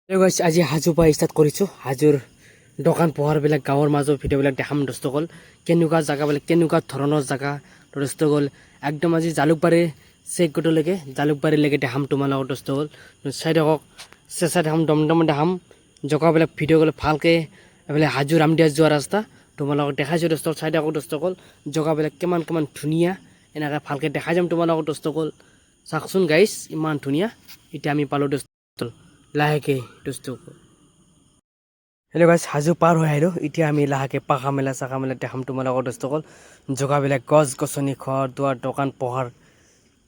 আজি হাজো পৰা ষ্টাৰ্ট কৰিছোঁ। হাজোৰ দোকান পোহাৰবিলাক গাঁৱৰ মাজৰ ভিডিঅ'বিলাক দেখাম দোস্তসকল। কেনেকুৱা জেগাবিলাক, কেনেকুৱা ধৰণৰ জেগা দোস্তসকল। একদম আজি জালুকবাৰী চেকগোটলৈকে জালুকবাৰীলৈকে দেখাম তোমালোকৰ দোস্তসকল। চাইডে হওক চেঁচা দেখাম, দমদম দেখাম, জেগাবিলাক ভিডিঅ'বিলাক ভালকৈ এইফালে হাজো ৰামদিয়া যোৱা ৰাস্তা তোমালোকক দেখাইছোঁ দোস্তসকল। চাইডে হওক দোস্তসকল, জেগাবিলাক কিমান কিমান ধুনীয়া এনেকৈ ভালকৈ দেখাই যাম তোমালোকৰ দোস্তসকল। চাওকচোন গাইছ, ইমান ধুনীয়া। এতিয়া আমি পালোঁ দোস্তসকল লাহেকে দোস্তসকল। হেল্ল' গাইছ, হাজো পাৰ হৈ আহিলোঁ। এতিয়া আমি লাহেকৈ পাখা মেলা চাকা মেলা দেখাম তোমালোকৰ দোস্তসকল। জেগাবিলাক গছ গছনি, ঘৰ দুৱাৰ, দোকান পোহাৰ,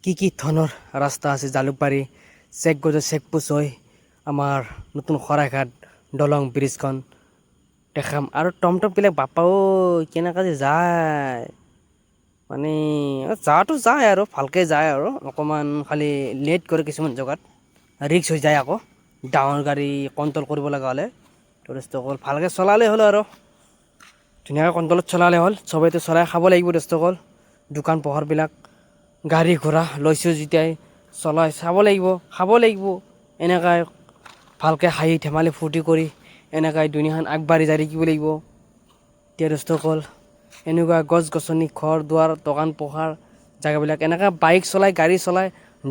কি ধৰণৰ ৰাস্তা আছে। জালুকবাৰী চেকগোটৰ চেকপোষ্ট হৈ আমাৰ নতুন শৰাইঘাট দলং ব্ৰিজখন দেখাম। আৰু টমটমবিলাক বাপাও কেনেকৈ যে যায়, মানে যাৱাটো যায় আৰু ভালকৈ যায় আৰু অকণমান খালি লেট কৰে কিছুমান জেগাত, ৰিক্স হৈ যায় আকৌ ডাঙৰ গাড়ী কণ্ট্ৰল কৰিব লগা হ'লে। দোস্তসকল ভালকৈ চলালে হ'ল আৰু ধুনীয়াকৈ কণ্ট্ৰলত চলালে হ'ল। চবেইতো চলাই খাব লাগিব দোস্তসকল। দোকান পোহাৰবিলাক গাড়ী ঘোঁৰা লৈছোঁ যেতিয়াই চলাই চাব লাগিব, খাব লাগিব। এনেকৈ ভালকৈ হাঁহি ধেমালি ফূৰ্তি কৰি এনেকৈ দুনিয়াখন আগবাঢ়ি যাই থাকিব লাগিব। এতিয়া দোস্তসকল এনেকুৱা গছ গছনি, ঘৰ দুৱাৰ, দোকান পোহাৰ জেগাবিলাক এনেকৈ বাইক চলাই গাড়ী চলাই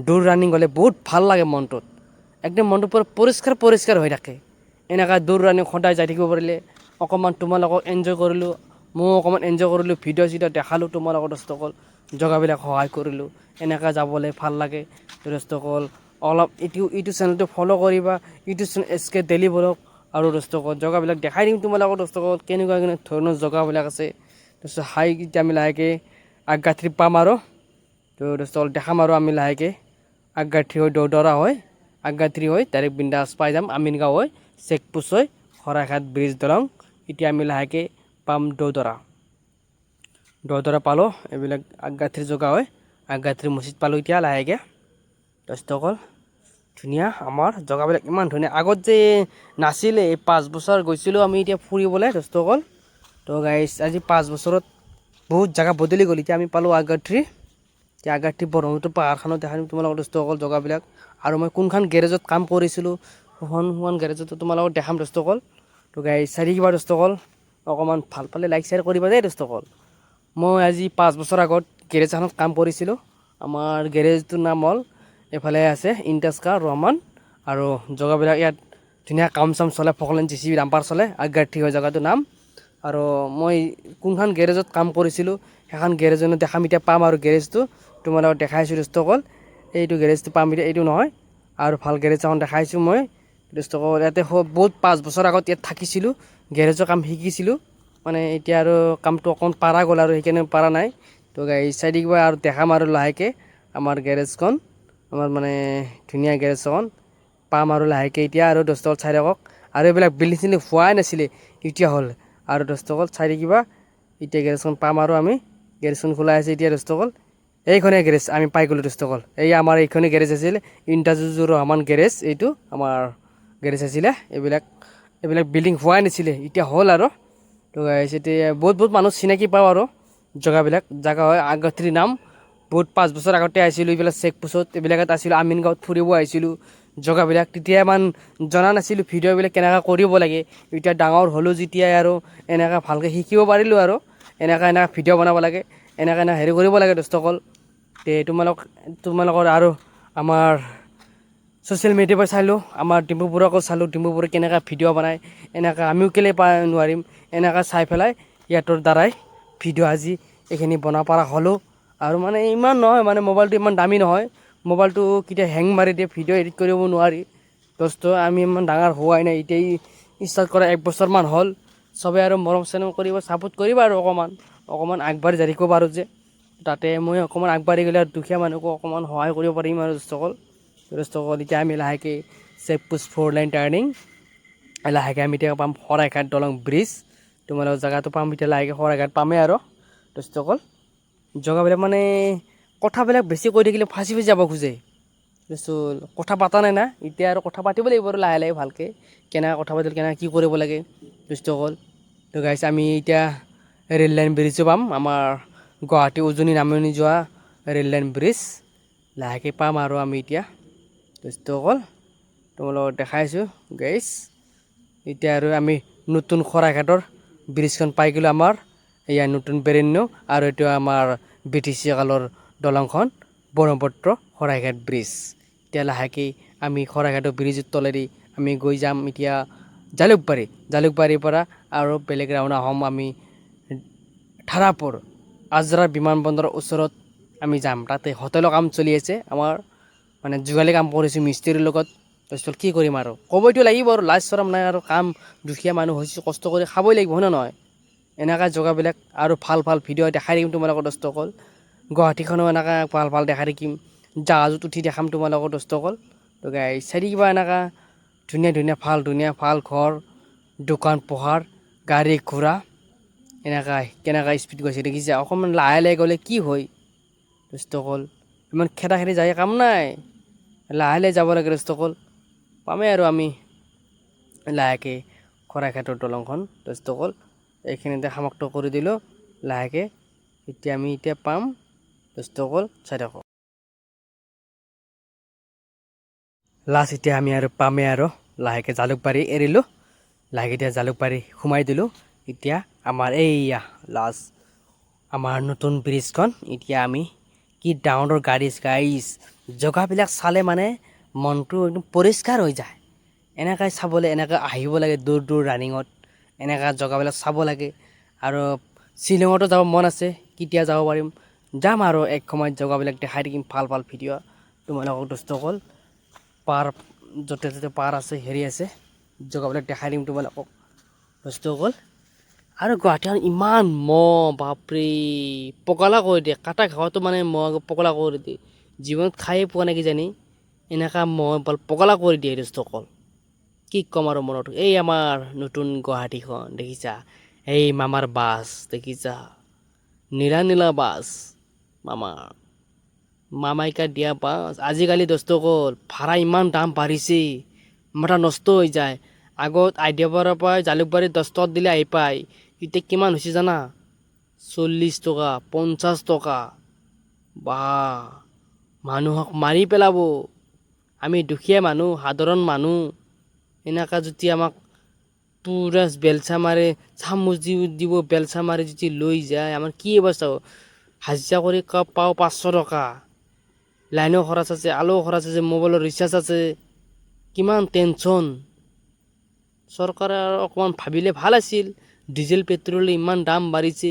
দূৰ ৰানিং গ'লে বহুত ভাল লাগে মনটোত। একদম মনটো পূৰা পৰিষ্কাৰ হৈ থাকে। এনেকুৱা দূৰ ৰানিং সদায় যাই থাকিব পাৰিলে অকণমান তোমালোকক এনজয় কৰিলোঁ, ময়ো অকণমান এনজয় কৰিলোঁ, ভিডিঅ' চিডিঅ' দেখালোঁ তোমালোকৰ দোস্তসকল। জেগাবিলাক সহায় কৰিলোঁ, এনেকৈ যাবলৈ ভাল লাগে দোস্তসকল। অলপ ইটো চেনেলটো ফ'ল' কৰিবা, YouTube channel SK daily blog. আৰু দোস্তসকল জেগাবিলাক দেখাই দিম তোমালোকৰ দোস্তসকল, কেনেকুৱা ধৰণৰ জেগাবিলাক আছে। তাৰপিছত হাই এতিয়া আমি লাহেকৈ আগগাঠি পাম আৰু দোস্তসকল দেখাম আৰু আমি লাহেকৈ আগগাঠি হৈ দৌৰা হয়, আগগাঠি হৈ ডাইৰেক্ট বিন্দাছ পাই যাম আমিনগাঁও হৈ চেকপোষ্ট হৈ শৰাইঘাট ব্ৰিজ দলং। এতিয়া আমি লাহেকৈ পাম দৌদৰা পালোঁ। এইবিলাক আগগাঠিৰ জেগা হয়, আগগাঠিৰ মছজিদ পালোঁ এতিয়া লাহেকৈ দোস্তসকল। ধুনীয়া আমাৰ জেগাবিলাক ইমান ধুনীয়া, আগত যে নাছিলে। 5 বছৰ গৈছিলোঁ আমি এতিয়া ফুৰিবলৈ দোস্তসকল। তো গাইছ আজি 5 বছৰত বহুত জেগা বদলি গ'ল। এতিয়া আমি পালোঁ আগগাঠি। এতিয়া আগগাঠি ব্ৰহ্মপুত্ৰ পাহাৰখনত দেখাই দিম তোমালোকৰ দোস্তসকল জেগাবিলাক। আৰু মই কোনখন গেৰেজত কাম কৰিছিলোঁ সেইখন গেৰেজতো তোমালোকক দেখাম দোস্তসকল। তো গাইছ চাই থাকিবা দোস্তসকল, অকণমান ভাল পালে লাইক শ্বেয়াৰ কৰিবা দেই দোস্তসকল। মই আজি 5 বছৰ আগত গেৰেজ এখনত কাম কৰিছিলোঁ। আমাৰ গেৰেজটোৰ নাম হ'ল এইফালে আছে ইণ্টাস্কা ৰহমান। আৰু জেগাবিলাক ইয়াত ধুনীয়া কাম চাম চলে, ফকলেন JCB ডাম্পাৰ চলে, আগগাঠি হয় জেগাটোৰ নাম। আৰু মই কোনখন গেৰেজত কাম কৰিছিলোঁ সেইখন গেৰেজত দেখাম। এতিয়া পাম আৰু গেৰেজটো তোমালোকক দেখাইছোঁ দোস্তসকল। এইটো গেৰেজটো পাম এতিয়া, এইটো নহয় আৰু ভাল গেৰেজ এখন দেখাইছোঁ মই দোস্তসকল। ইয়াতে বহুত 5 বছৰ আগত ইয়াত থাকিছিলোঁ, গেৰেজৰ কাম শিকিছিলোঁ। মানে এতিয়া আৰু কামটো অকণ পাৰা গ'ল আৰু সেইকাৰণে পাৰা নাই। তো গাইছ চাই থাকিবা আৰু দেখাম আৰু লাহেকৈ আমাৰ গেৰেজখন, আমাৰ মানে ধুনীয়া গেৰেজখন পাম আৰু লাহেকৈ এতিয়া। আৰু দোস্তসকল চাই থাকক, আৰু এইবিলাক বিল্ডিং চিল্ডিং হোৱাই নাছিলে এতিয়া হ'ল। আৰু দোস্তসকল চাই থাকিবা, এতিয়া গেৰেজখন পাম আৰু আমি। গেৰেজখন খোলা আছে এতিয়া দোস্তসকল। এইখনেই গেৰেজ আমি পাই গ'লোঁ দোস্তসকল। এই আমাৰ এইখনেই গেৰেজ আছিল, ইণ্টাজুজুৰ ৰহমান গেৰেজ। এইটো আমাৰ গেৰেজ আছিলে। এইবিলাক বিল্ডিং হোৱাই নাছিলে, এতিয়া হ'ল আৰু। তো গাইছ এতিয়া বহুত মানুহ চিনাকি পাওঁ আৰু জেগা হয় আগগাঠিৰ নাম। বহুত 5 বছৰ আগতে আহিছিলোঁ এইবিলাক চেকপোষ্টত, এইবিলাকত আছিলোঁ আমিনগাঁৱত ফুৰিব আহিছিলোঁ। জেগাবিলাক তেতিয়া ইমান জনা নাছিলোঁ ভিডিঅ'বিলাক কেনেকৈ কৰিব লাগে। এতিয়া ডাঙৰ হ'লোঁ যেতিয়াই আৰু এনেকৈ ভালকৈ শিকিব পাৰিলোঁ আৰু এনেকৈ ভিডিঅ' বনাব লাগে, এনেকৈ হেৰি কৰিব লাগে দোস্তসকল। তে তোমালোকৰ আৰু আমাৰ ছ'চিয়েল মিডিয়াৰ পৰা চালোঁ, আমাৰ ডিম্পুবোৰকো চালোঁ, ডিম্পুবোৰে কেনেকৈ ভিডিঅ' বনায়। এনেকৈ আমিও কেলৈ নোৱাৰিম, এনেকৈ চাই পেলাই সিহঁতৰ দ্বাৰাই ভিডিঅ' আজি এইখিনি বনাব পৰা হ'লোঁ। আৰু মানে ইমান নহয়, মানে মোবাইলটো ইমান দামী নহয়, মোবাইলটো কেতিয়া হেং মাৰি দিয়ে, ভিডিঅ' এডিট কৰিব নোৱাৰি দোস্ত। আমি ইমান ডাঙৰ হোৱাই নাই, এতিয়া ষ্টাৰ্ট কৰা 1 বছৰমান হ'ল। চবেই আৰু মৰম চেনেহ কৰিব, ছাপোৰ্ট কৰিবা আৰু অকণমান আগবাঢ়ি যাই থাকিব পাৰোঁ যে, তাতে মই অকণমান আগবাঢ়ি গ'লে আৰু দুখীয়া মানুহকো অকণমান সহায় কৰিব পাৰিম আৰু দোস্তসকল। এতিয়া আমি লাহেকৈ চেকপোষ্ট 4 লাইন টাৰ্ণিং লাহেকৈ আমি এতিয়া পাম শৰাইঘাট দলং ব্ৰিজ। তোমালোকৰ জেগাটো পাম এতিয়া লাহেকৈ, শৰাইঘাট পামেই আৰু দোস্তসকল। জেগাবিলাক মানে কথাবিলাক বেছি কৈ থাকিলে ফাঁচি যাব খোজে দোস্তসকল। কথা পতা নাই না, এতিয়া আৰু কথা পাতিব লাগিব আৰু লাহে লাহে ভালকৈ, কেনেকৈ কথা পাতিলে কেনেকৈ কি কৰিব লাগে দোস্তসকল। তো গাইছ আমি এতিয়া ৰেল লাইন ব্ৰিজো পাম, আমাৰ গুৱাহাটী উজনি নামনি যোৱা ৰেল লাইন ব্ৰিজ লাহেকৈ পাম আৰু আমি এতিয়া দোস্তসকল। তো তোমালোকক দেখাইছোঁ গাইছ। এতিয়া আৰু আমি নতুন শৰাইঘাটৰ ব্ৰিজখন পাই গ'লোঁ আমাৰ এয়া নতুন ব্ৰেণ্ড নিউ আৰু এইটো আমাৰ BTC কালৰ দলংখন ব্ৰহ্মপুত্ৰ শৰাইঘাট ব্ৰিজ। এতিয়া লাহেকৈ আমি শৰাইঘাটৰ ব্ৰিজৰ তলেদি আমি গৈ যাম এতিয়া জালুকবাৰীৰ পৰা আৰু বেলেগ ৰাওনা হ'ম আমি ধাৰাপুৰ আজৰা বিমানবন্দৰৰ ওচৰত আমি যাম। তাতে হোটেলৰ কাম চলি আছে আমাৰ, মানে যোগালী কাম কৰিছোঁ মিস্ত্ৰীৰ লগত। তাৰপিছত কি কৰিম আৰু ক'বইতো লাগিব আৰু, লাজ চৰম নাই আৰু, কাম দুখীয়া মানুহ হৈছোঁ, কষ্ট কৰি খাবই লাগিব হয় নে নহয়। এনেকুৱা জেগাবিলাক আৰু ভাল ভাল ভিডিঅ' দেখাই দিম তোমালোকৰ দোস্তসকল। গুৱাহাটীখনো এনেকুৱা ভাল ভাল দেখাই থাকিম, জাহাজত উঠি দেখাম তোমালোকৰ দোস্তসকল। তো গাইছ চাই থাকিবা এনেকুৱা ধুনীয়া ভাল ঘৰ, দোকান পোহাৰ, গাড়ী ঘোঁৰা কেনেকুৱা স্পীড গৈছে দেখিছা। অকণমান লাহে গ'লে কি হয় দোস্তসকল, ইমান খেদা যায় কাম নাই, লাহে যাব লাগে দোস্তসকল। পামেই আৰু আমি লাহেকৈ শৰাইঘাটৰ দলংখন দোস্তসকল। এইখিনিতে সমাপ্ত কৰি দিলোঁ লাহেকৈ। আমি পাম দোস্তসকল, চাই থাকক। লাষ্ট এতিয়া আমি আৰু পামেই আৰু লাহেকৈ জালুকবাৰী এৰিলোঁ, লাহেকৈ এতিয়া জালুকবাৰী সোমাই দিলোঁ। এতিয়া আমাৰ এইয়া লাষ্ট আমাৰ নতুন ব্ৰিজখন। এতিয়া আমি কি ডাঙৰ গাড়ী গাইছ, জেগাবিলাক চালে মানে মনটো একদম পৰিষ্কাৰ হৈ যায়। এনেকৈ চাবলৈ এনেকৈ আহিব লাগে দূৰ ৰানিঙত, এনেকুৱা জেগাবিলাক চাব লাগে। আৰু শ্বিলঙতো যাব মন আছে, কেতিয়া যাব পাৰিম, যাম আৰু এক সময়ত জেগাবিলাক দেখাই থাকিম ভাল ভিডিঅ' তোমালোকক দোস্তসকল। পাৰ য'তে ত'তে পাৰ আছে আছে, জেগাবিলাক দেখাই দিম তোমালোকক দোস্তসকল। আৰু গুৱাহাটীখন ইমান মহ বাপৰে, পগলা কৰি দিয়ে, কাটা ঘাঁহতো মানে মহ পগলা কৰি দিয়ে। জীৱনত খায়ে পোৱা নাই কিজানি, এনেকুৱা মহ পগলা কৰি দিয়ে দোস্তসকল। কি ক'ম আৰু মনত, এই আমাৰ নতুন গুৱাহাটীখন দেখিছা, এই মামাৰ বাছ দেখিছা, নীলা বাছ মামাইকা দিয়া বাছ। আজিকালি দোস্তসকল ভাড়া ইমান দাম বাঢ়িছে, মাথা নষ্ট হৈ যায়। আগত আইডিয়াপাৰৰ পৰা জালুকবাৰী 10 টকাত দিলে আহি পায়, এতিয়া কিমান হৈছে জানা, 40 টকা 50 টকা। বা মানুহক মাৰি পেলাব, আমি দুখীয়া মানুহ সাধাৰণ মানুহ, এনেকুৱা যদি আমাক পুৰা বেলচা মাৰে, চামুচ দিব বেলচা মাৰি যদি লৈ যায়, আমাৰ কি অৱস্থা হ'ব। হাজিৰা কৰি পাওঁ 500 টকা, লাইনৰ খৰচ আছে, আলু খৰচ আছে, মোবাইলৰ ৰিচাৰ্জ আছে, কিমান টেনশ্যন। চৰকাৰে অকণমান ভাবিলে ভাল আছিল, ডিজেল পেট্ৰল ইমান দাম বাঢ়িছে।